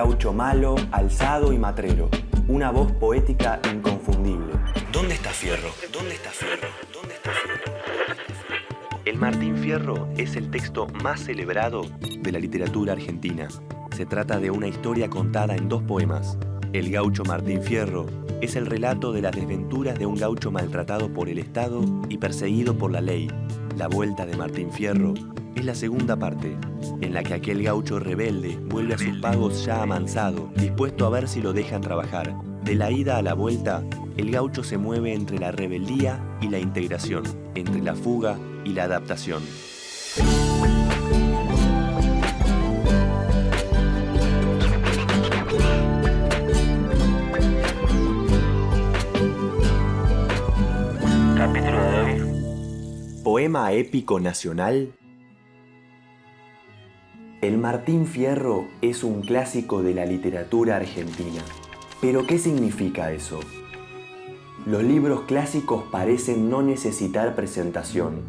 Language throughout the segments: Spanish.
gaucho malo, alzado y matrero. Una voz poética inconfundible. ¿Dónde está Fierro? ¿Dónde está Fierro? ¿Dónde está Fierro? El Martín Fierro es el texto más celebrado de la literatura argentina. Se trata de una historia contada en 2 poemas. El gaucho Martín Fierro es el relato de las desventuras de un gaucho maltratado por el Estado y perseguido por la ley. La vuelta de Martín Fierro es la segunda parte, en la que aquel gaucho rebelde vuelve a sus pagos ya amansado, dispuesto a ver si lo dejan trabajar. De la ida a la vuelta, el gaucho se mueve entre la rebeldía y la integración, entre la fuga y la adaptación. Capítulo de hoy. Poema épico nacional. El Martín Fierro es un clásico de la literatura argentina. ¿Pero qué significa eso? Los libros clásicos parecen no necesitar presentación.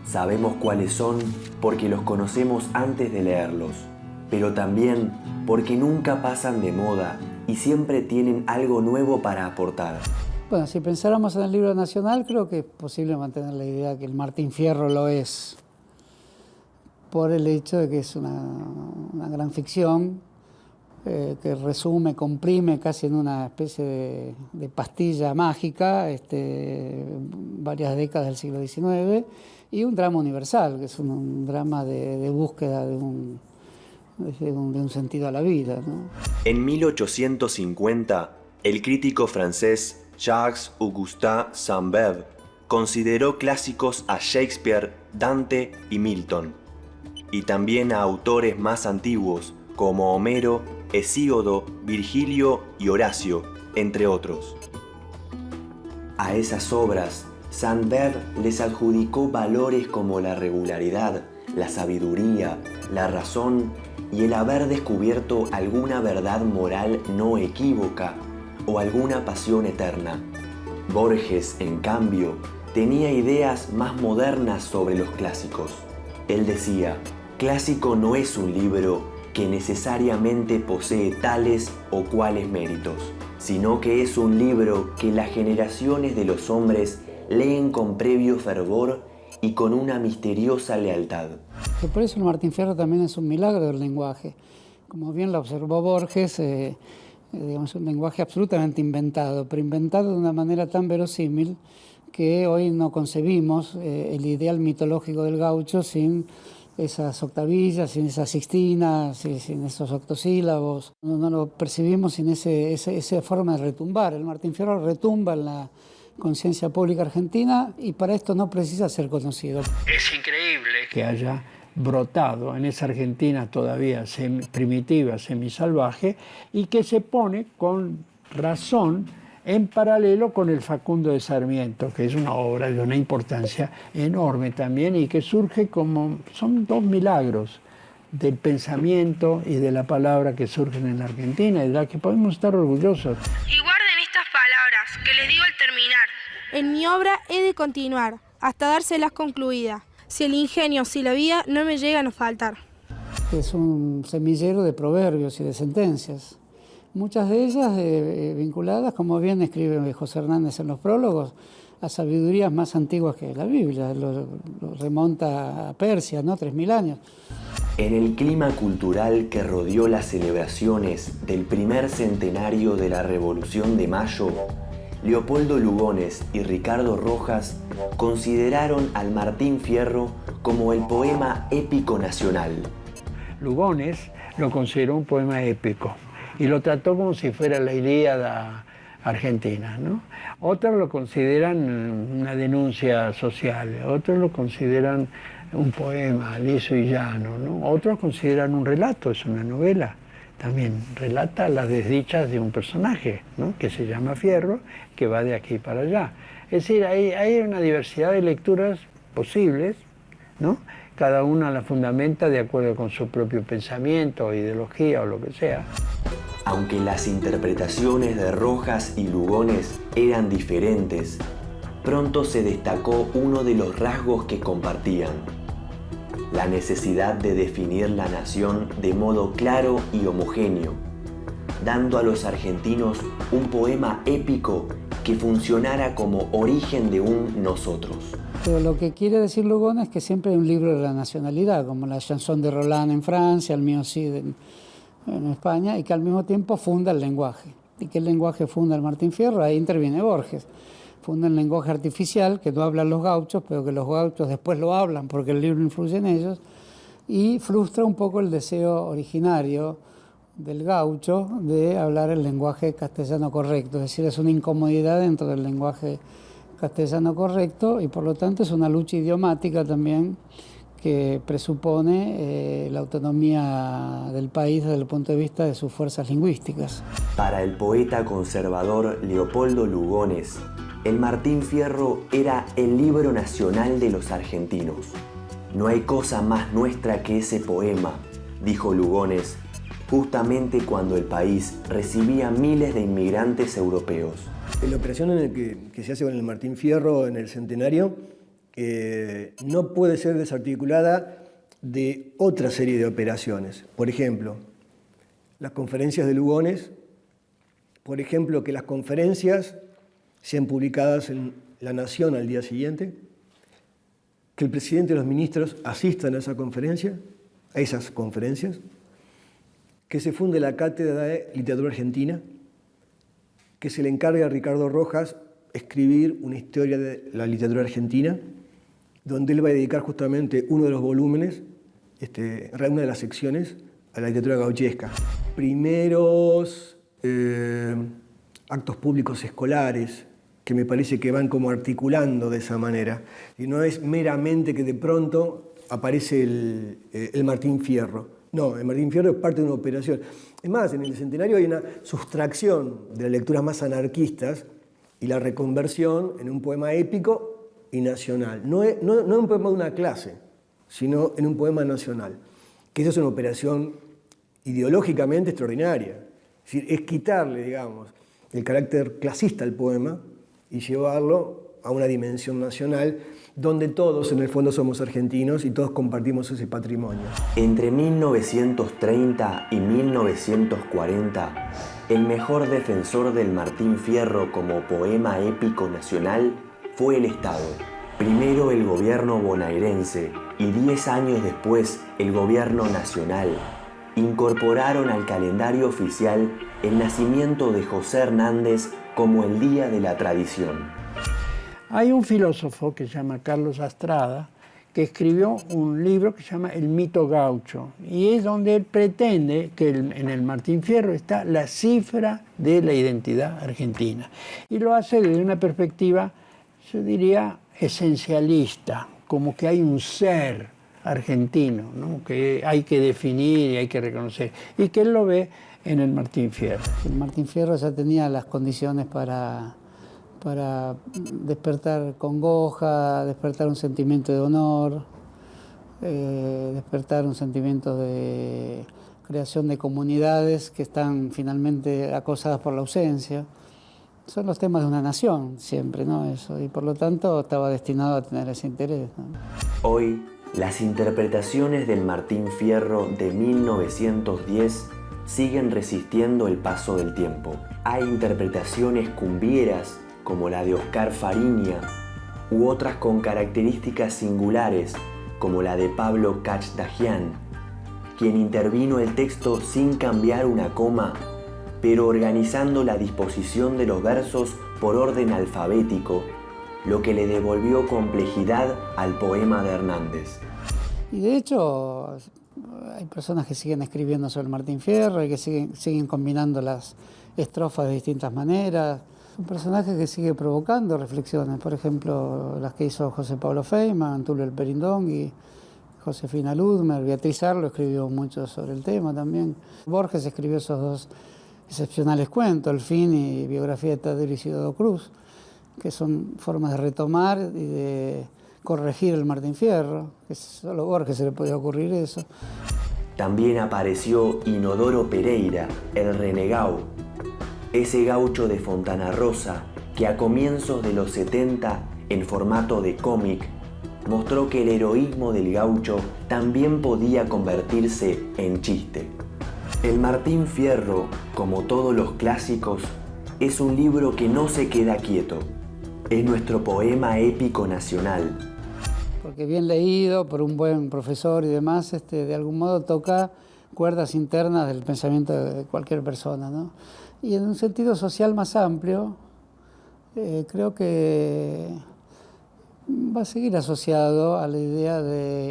Sabemos cuáles son porque los conocemos antes de leerlos, pero también porque nunca pasan de moda y siempre tienen algo nuevo para aportar. Bueno, si pensáramos en el libro nacional, creo que es posible mantener la idea que el Martín Fierro lo es, por el hecho de que es una gran ficción que resume, comprime casi en una especie de pastilla mágica varias décadas del siglo XIX, y un drama universal, que es un drama de búsqueda de un sentido a la vida, ¿no? En 1850, el crítico francés Jacques-Augustin Sainte-Beuve consideró clásicos a Shakespeare, Dante y Milton, y también a autores más antiguos como Homero, Hesíodo, Virgilio y Horacio, entre otros. A esas obras, Sainte-Beuve les adjudicó valores como la regularidad, la sabiduría, la razón y el haber descubierto alguna verdad moral no equívoca o alguna pasión eterna. Borges, en cambio, tenía ideas más modernas sobre los clásicos. Él decía: clásico no es un libro que necesariamente posee tales o cuales méritos, sino que es un libro que las generaciones de los hombres leen con previo fervor y con una misteriosa lealtad. Por eso el Martín Fierro también es un milagro del lenguaje. Como bien lo observó Borges, digamos, un lenguaje absolutamente inventado, pero inventado de una manera tan verosímil que hoy no concebimos el ideal mitológico del gaucho sin esas octavillas, sin esas sixtinas, sin esos octosílabos. No lo percibimos sin esa forma de retumbar. El Martín Fierro retumba en la conciencia pública argentina y para esto no precisa ser conocido. Es increíble que haya brotado en esa Argentina todavía primitiva, semisalvaje, y que se pone con razón en paralelo con el Facundo de Sarmiento, que es una obra de una importancia enorme también y que surge como, son 2 milagros del pensamiento y de la palabra que surgen en la Argentina y de la que podemos estar orgullosos. Y guarden estas palabras que les digo al terminar. En mi obra he de continuar hasta dárselas concluida. Si el ingenio, si la vida no me llegan a faltar. Es un semillero de proverbios y de sentencias. Muchas de ellas vinculadas, como bien escribe José Hernández en los prólogos, a sabidurías más antiguas que la Biblia. Lo remonta a Persia, ¿no? 3000 años. En el clima cultural que rodeó las celebraciones del primer centenario de la Revolución de Mayo, Leopoldo Lugones y Ricardo Rojas consideraron al Martín Fierro como el poema épico nacional. Lugones lo consideró un poema épico y lo trató como si fuera la Ilíada argentina, ¿no? Otros lo consideran una denuncia social, otros lo consideran un poema liso y llano, ¿no? Otros consideran un relato, es una novela. También relata las desdichas de un personaje, ¿no? Que se llama Fierro, que va de aquí para allá. Es decir, hay una diversidad de lecturas posibles, ¿no? Cada una la fundamenta de acuerdo con su propio pensamiento, ideología o lo que sea. Aunque las interpretaciones de Rojas y Lugones eran diferentes, pronto se destacó uno de los rasgos que compartían: la necesidad de definir la nación de modo claro y homogéneo, dando a los argentinos un poema épico que funcionara como origen de un nosotros. Pero lo que quiere decir Lugones es que siempre hay un libro de la nacionalidad, como la Chanson de Roland en Francia, el Mío Cid en España, y que al mismo tiempo funda el lenguaje. ¿Y qué lenguaje funda el Martín Fierro? Ahí interviene Borges. Funda el lenguaje artificial, que no hablan los gauchos, pero que los gauchos después lo hablan porque el libro influye en ellos, y frustra un poco el deseo originario del gaucho de hablar el lenguaje castellano correcto. Es decir, es una incomodidad dentro del lenguaje castellano correcto y por lo tanto es una lucha idiomática también que presupone la autonomía del país desde el punto de vista de sus fuerzas lingüísticas. Para el poeta conservador Leopoldo Lugones, el Martín Fierro era el libro nacional de los argentinos. No hay cosa más nuestra que ese poema, dijo Lugones, justamente cuando el país recibía miles de inmigrantes europeos. La operación que se hace con el Martín Fierro en el centenario no puede ser desarticulada de otra serie de operaciones. Por ejemplo, las conferencias de Lugones, por ejemplo, que las conferencias sean publicadas en La Nación al día siguiente, que el presidente y los ministros asistan a esas conferencias, que se funde la Cátedra de Literatura Argentina, que se le encargue a Ricardo Rojas escribir una historia de la literatura argentina, donde él va a dedicar justamente uno de los volúmenes, una de las secciones, a la literatura gauchesca. Primeros actos públicos escolares, que me parece que van como articulando de esa manera. Y no es meramente que de pronto aparece el Martín Fierro. No, el Martín Fierro es parte de una operación. Es más, en el centenario hay una sustracción de las lecturas más anarquistas y la reconversión en un poema épico y nacional. No un poema de una clase, sino en un poema nacional. Que eso es una operación ideológicamente extraordinaria. Es decir, es quitarle, digamos, el carácter clasista al poema y llevarlo a una dimensión nacional donde todos en el fondo somos argentinos y todos compartimos ese patrimonio. Entre 1930 y 1940, el mejor defensor del Martín Fierro como poema épico nacional fue el Estado. Primero el gobierno bonaerense y 10 años después el gobierno nacional incorporaron al calendario oficial el nacimiento de José Hernández como el Día de la Tradición. Hay un filósofo que se llama Carlos Astrada que escribió un libro que se llama El mito gaucho y es donde él pretende que en el Martín Fierro está la cifra de la identidad argentina y lo hace desde una perspectiva, yo diría, esencialista, como que hay un ser argentino, ¿no? Que hay que definir y hay que reconocer y que él lo ve en el Martín Fierro. El Martín Fierro ya tenía las condiciones para despertar congoja, despertar un sentimiento de honor, despertar un sentimiento de creación de comunidades que están finalmente acosadas por la ausencia. Son los temas de una nación siempre, ¿no? Eso, y por lo tanto estaba destinado a tener ese interés, ¿no? Hoy, las interpretaciones del Martín Fierro de 1910 siguen resistiendo el paso del tiempo. Hay interpretaciones cumbieras como la de Oscar Fariña, u otras con características singulares, como la de Pablo Cachdajian, quien intervino el texto sin cambiar una coma, pero organizando la disposición de los versos por orden alfabético, lo que le devolvió complejidad al poema de Hernández. Y de hecho, hay personas que siguen escribiendo sobre el Martín Fierro y que siguen combinando las estrofas de distintas maneras. Un personaje que sigue provocando reflexiones, por ejemplo, las que hizo José Pablo Feynman, Tulio Perindongui, Josefina Ludmer, Beatriz Arlo escribió mucho sobre el tema también. Borges escribió esos dos excepcionales cuentos, El fin y Biografía de Tadeo Isidoro Cruz, que son formas de retomar y de corregir el Martín Fierro, que solo a Borges se le podía ocurrir eso. También apareció Inodoro Pereira, el renegado, ese gaucho de Fontana Rosa que a comienzos de los 70, en formato de cómic, mostró que el heroísmo del gaucho también podía convertirse en chiste. El Martín Fierro, como todos los clásicos, es un libro que no se queda quieto. Es nuestro poema épico nacional. Porque bien leído por un buen profesor y demás, de algún modo toca cuerdas internas del pensamiento de cualquier persona, ¿no? Y en un sentido social más amplio, creo que va a seguir asociado a la idea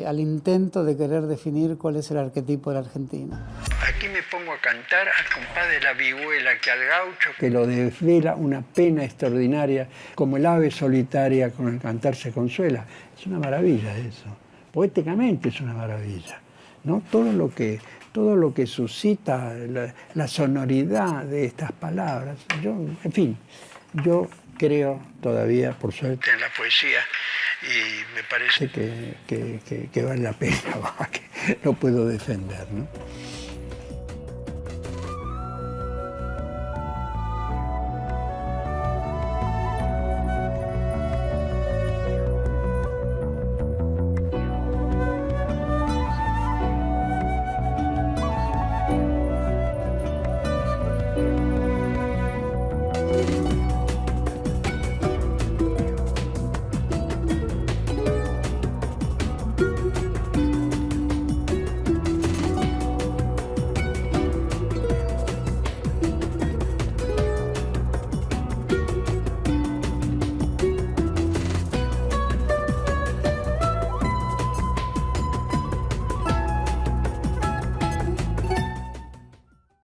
al intento de querer definir cuál es el arquetipo de la Argentina. Aquí me pongo a cantar al compás de la vihuela que al gaucho, que lo desvela una pena extraordinaria, como el ave solitaria con el cantar se consuela. Es una maravilla eso. Poéticamente es una maravilla, ¿no? Todo lo que suscita la sonoridad de estas palabras. Yo creo todavía, por suerte, en la poesía, y me parece que vale la pena, que lo puedo defender, ¿no?